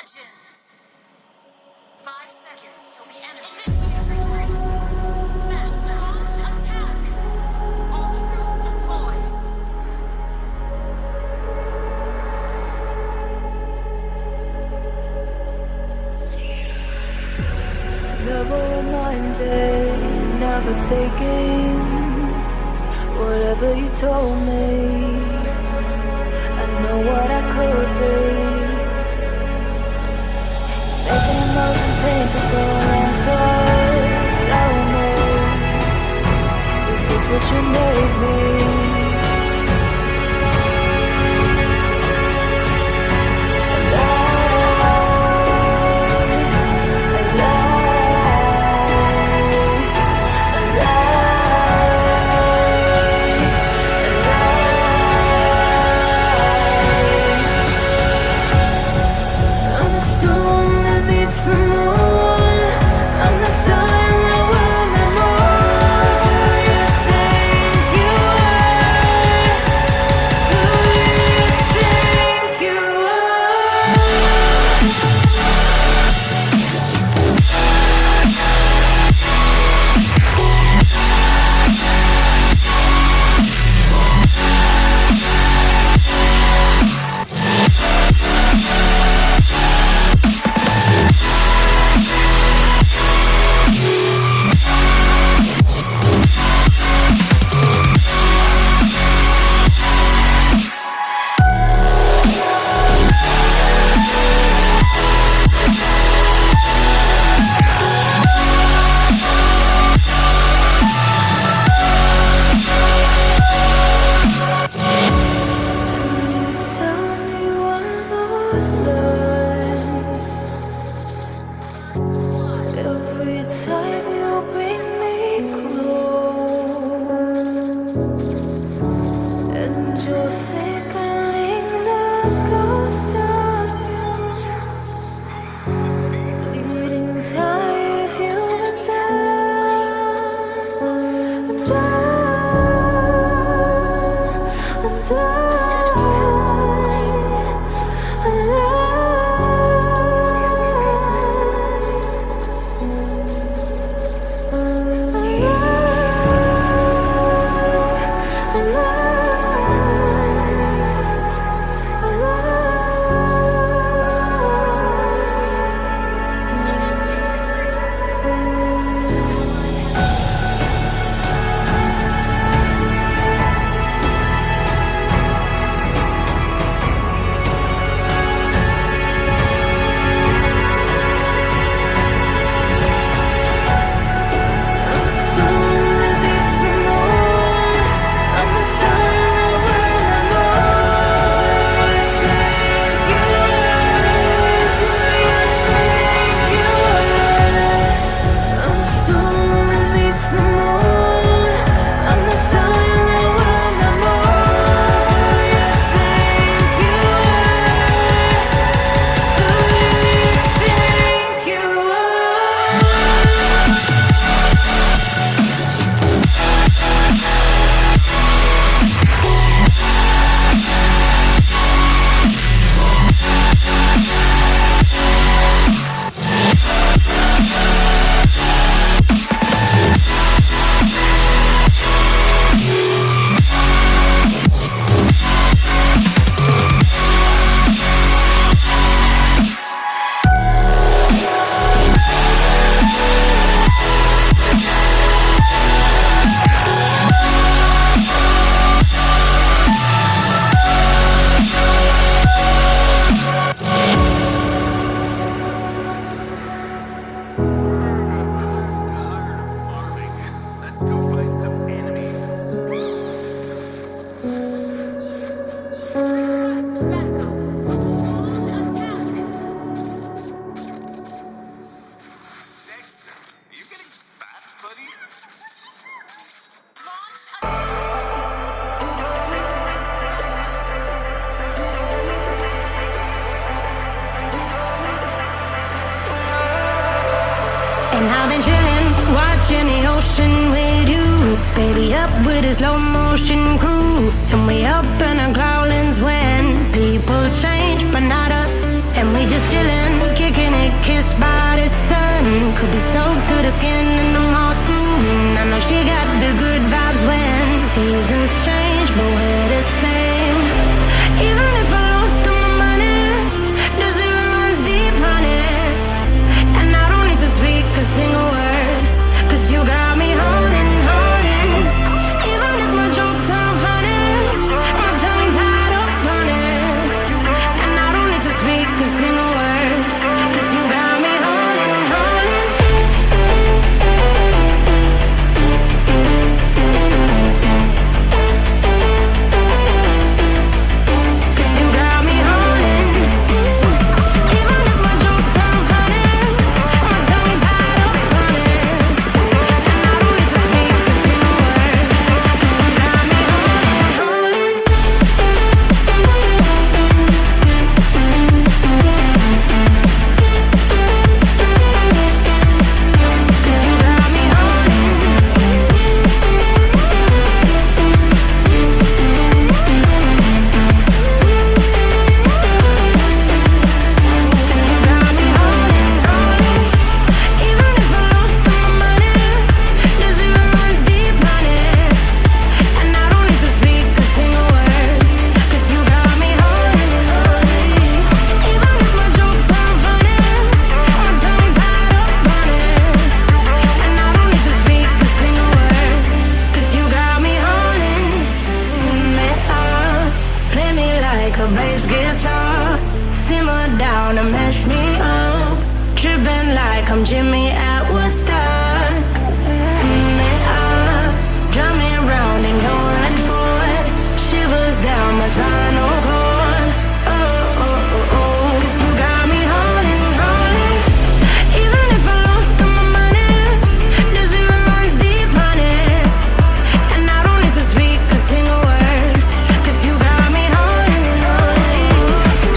Legends. 5 seconds till the enemy. Initiative retreat. Smash them. Attack. All troops deployed. Never reminded, never taking whatever you told me. I know what I could be. Making emotion paintable inside. Tell me, is this what you made me? And I've been chillin', watching the ocean with you. Baby, up with a slow motion crew. And we up in our growlings when people change, but not us. And we just chillin', kissed by the sun. Could be soaked to the skin in the monsoon. I know she got the good vibes when seasons change, but we're the same. Even if I lost all my money, the zero runs deep, honey. And I don't need to speak a single word, 'cause you got me holding, holding. Even if my jokes aren't funny, my tongue tied up on it. And I don't need to speak a single word, 'cause you got me holding, holding. 'Cause you got me holding. Even if my jokes aren't funny, my tongue tied up on it. And I don't need to speak a single word, 'cause you got me holding, holding. 'Cause you got me holding, holding. Even if I lost all my money, the zero runs deep, honey. And I don't need to speak a single word, 'cause you got me holding, holding. Even if my jokes aren't funny, my tongue tied up on it. And I don't need to speak a single word, 'cause you got me holding me up. Play me like a bass guitar, simmer down and mash me up. Tripping like I'm Jimmy at Woodstock. Me up, drum me round and go right for it. Shivers down my spinal cord. Oh, oh, oh, oh. 'Cause you got me holding, holding. Even if I lost all my money, the zero runs deep, honey. And I don't need to speak a single word, 'cause you got me holding, holding.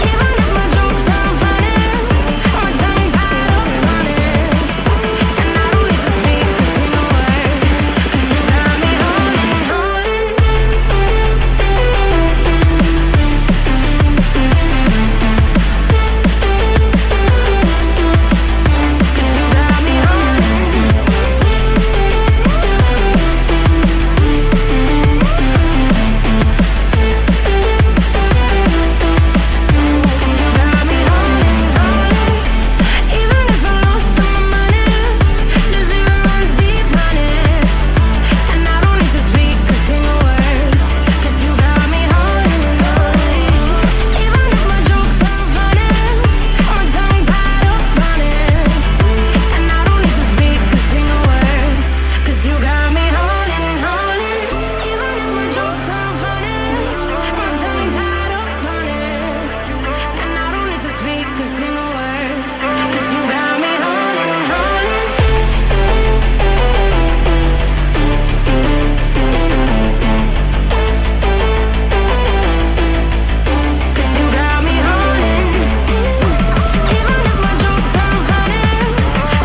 Even if my jokes aren't funny, my tongue tied up on it. And I don't need to speak a single word, 'cause you got me holding, holding. 'Cause you got me holding. 'Cause you got me holding, holding. Even if I lost all my money, the zero runs deep, honey. And I don't need to speak a single word, 'cause you got me holding, holding. Even if my jokes aren't funny, my tongue tied up on it. And I don't need to speak a single word, 'cause you got me holding, holding. Even if my jokes aren't funny, my tongue tied up on it. And I don't need to speak a single word, 'cause you got me holding, holding. 'Cause you got me holding. Even if my jokes aren't funny,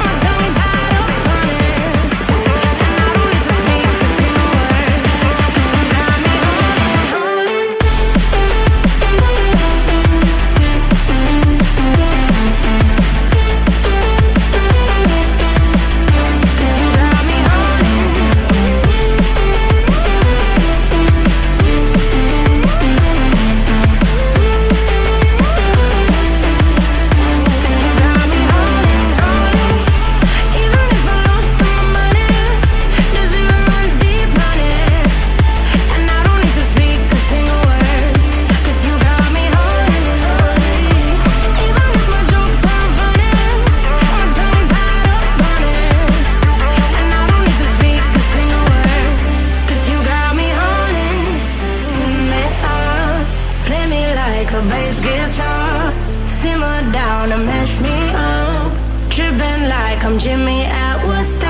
my tongue tied up on it. And I don't need to speak a single word, 'cause you got me holding, holding. 'Cause you got me holding, holding. Even if I lost all my money, the zero runs deep, honey. And I don't need to speak a single word, 'cause you got me holding, holding. Even if my jokes aren't funny, my tongue tied up on it. And I don't need to speak a single word, 'cause you got me holding me up. Play me like a bass guitar, simmer down and mash me up. Tripping like I'm Jimmy at Woodstock.